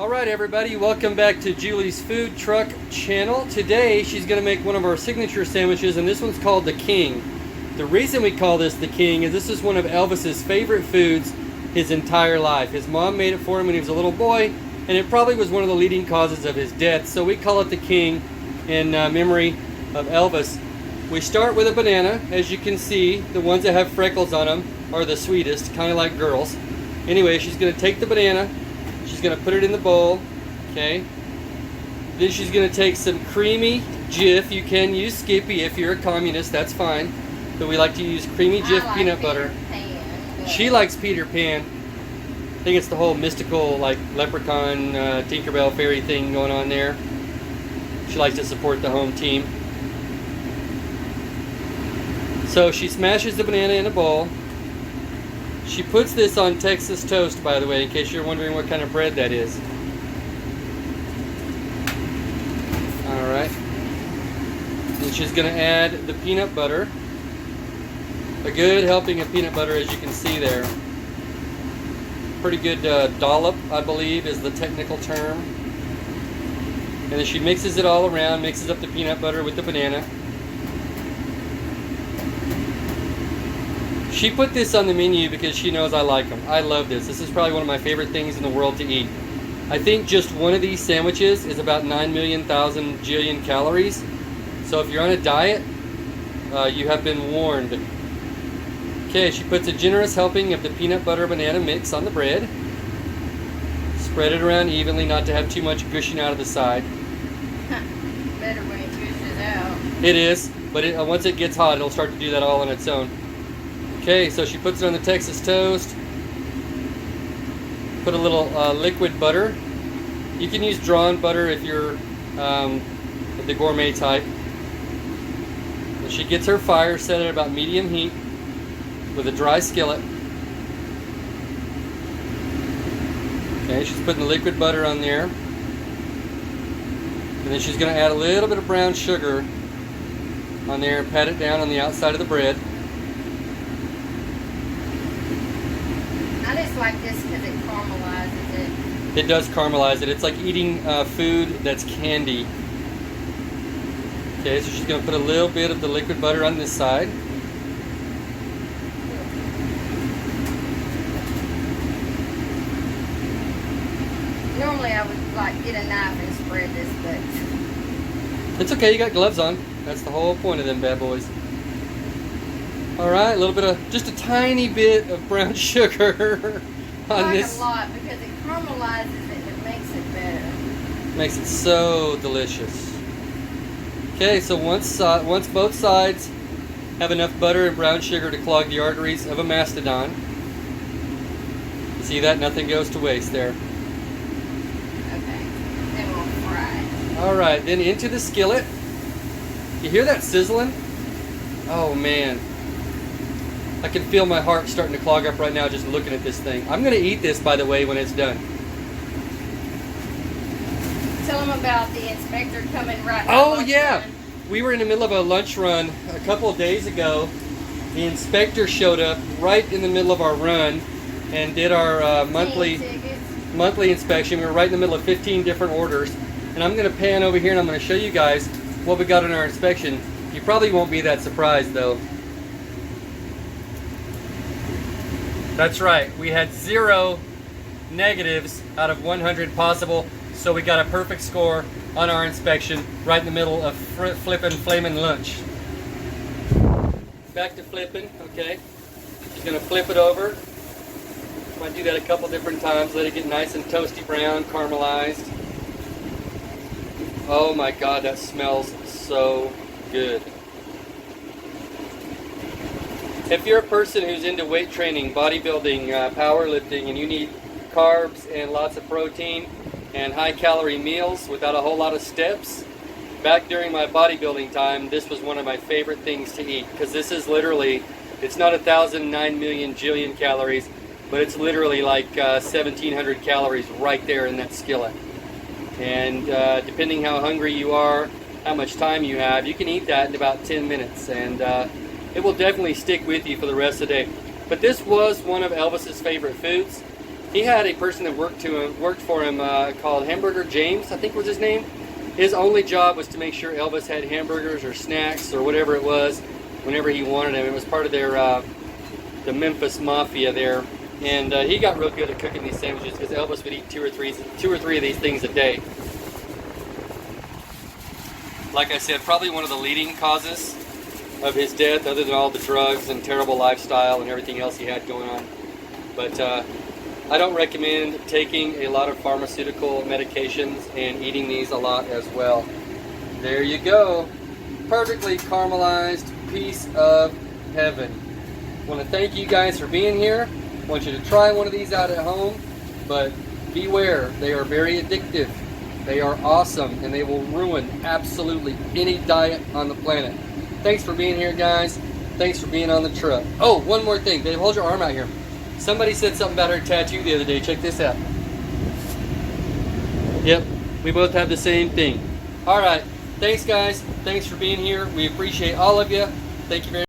Alright everybody, welcome back to Julie's Food Truck channel. Today she's going to make one of our signature sandwiches, and this one's called the King. The reason we call this the King is this is one of Elvis's favorite foods his entire life. His mom made it for him when he was a little boy, and it probably was one of the leading causes of his death, so we call it the King in memory of Elvis. We start with a banana. As you can see, the ones that have freckles on them are the sweetest, kind of like girls. Anyway, she's going to take the banana, she's going to put it in the bowl, okay? Then she's going to take some creamy Jif. You can use Skippy if you're a communist, that's fine. But we like to use creamy Jif peanut butter. She likes Peter Pan. I think it's the whole mystical, like, leprechaun, Tinkerbell fairy thing going on there. She likes to support the home team. So she smashes the banana in a bowl. She puts this on Texas toast, by the way, in case you're wondering what kind of bread that is. Alright. And she's going to add the peanut butter. A good helping of peanut butter, as you can see there. Pretty good dollop, I believe, is the technical term. And then she mixes it all around, mixes up the peanut butter with the banana. She put this on the menu because she knows I like them. I love this. This is probably one of my favorite things in the world to eat. I think just one of these sandwiches is about 9,000,000 calories. So if you're on a diet, you have been warned. Okay, she puts a generous helping of the peanut butter banana mix on the bread. Spread it around evenly, not to have too much gushing out of the side. Better when it gushes out. It is, but once it gets hot, it'll start to do that all on its own. Okay, so she puts it on the Texas toast. Put a little liquid butter. You can use drawn butter if you're the gourmet type. And she gets her fire set at about medium heat with a dry skillet. Okay, she's putting the liquid butter on there. And then she's going to add a little bit of brown sugar on there and pat it down on the outside of the bread. I just like this because it caramelizes it. It does caramelize it. It's like eating food that's candy. Okay, so she's going to put a little bit of the liquid butter on this side. Normally I would like get a knife and spread this, but It's okay, you got gloves on. That's the whole point of them bad boys. Alright, a little bit of, just a tiny bit of brown sugar on I like this. a lot because it caramelizes it and it makes it better. Makes it so delicious. Okay, so once both sides have enough butter and brown sugar to clog the arteries of a mastodon. See that? Nothing goes to waste there. Okay, then we'll fry it. Alright, then into the skillet. You hear that sizzling? Oh man. I can feel my heart starting to clog up right now just looking at this thing. I'm going to eat this, by the way, when it's done. Tell them about the inspector coming right Oh yeah! We were in the middle of a lunch run a couple of days ago. The inspector showed up right in the middle of our run and did our monthly inspection. We were right in the middle of 15 different orders. And I'm going to pan over here and I'm going to show you guys what we got in our inspection. You probably won't be that surprised though. That's right, we had 0 negatives out of 100 possible, so we got a perfect score on our inspection right in the middle of flippin' lunch. Back to flipping, okay. She's gonna flip it over. Might do that a couple different times, let it get nice and toasty brown, caramelized. Oh my God, that smells so good. If you're a person who's into weight training, bodybuilding, powerlifting, and you need carbs and lots of protein and high-calorie meals without a whole lot of steps, back during my bodybuilding time, this was one of my favorite things to eat because this is literally, it's not 1,009,000,000 calories, but it's literally like 1,700 calories right there in that skillet. And depending how hungry you are, how much time you have, you can eat that in about 10 minutes. And it will definitely stick with you for the rest of the day. But this was one of Elvis's favorite foods. He had a person that worked for him called Hamburger James, I think was his name. His only job was to make sure Elvis had hamburgers or snacks or whatever it was whenever he wanted them. It was part of their the Memphis Mafia there, and he got real good at cooking these sandwiches because Elvis would eat two or three of these things a day. Like I said, probably one of the leading causes of his death, other than all the drugs and terrible lifestyle and everything else he had going on. But I don't recommend taking a lot of pharmaceutical medications and eating these a lot as well. There you go. Perfectly caramelized piece of heaven. I want to thank you guys for being here. I want you to try one of these out at home, but beware, they are very addictive. They are awesome, and they will ruin absolutely any diet on the planet. Thanks for being here, guys. Thanks for being on the truck. Oh, one more thing. Babe, hold your arm out here. Somebody said something about her tattoo the other day. Check this out. Yep, we both have the same thing. All right. Thanks, guys. Thanks for being here. We appreciate all of you. Thank you very much.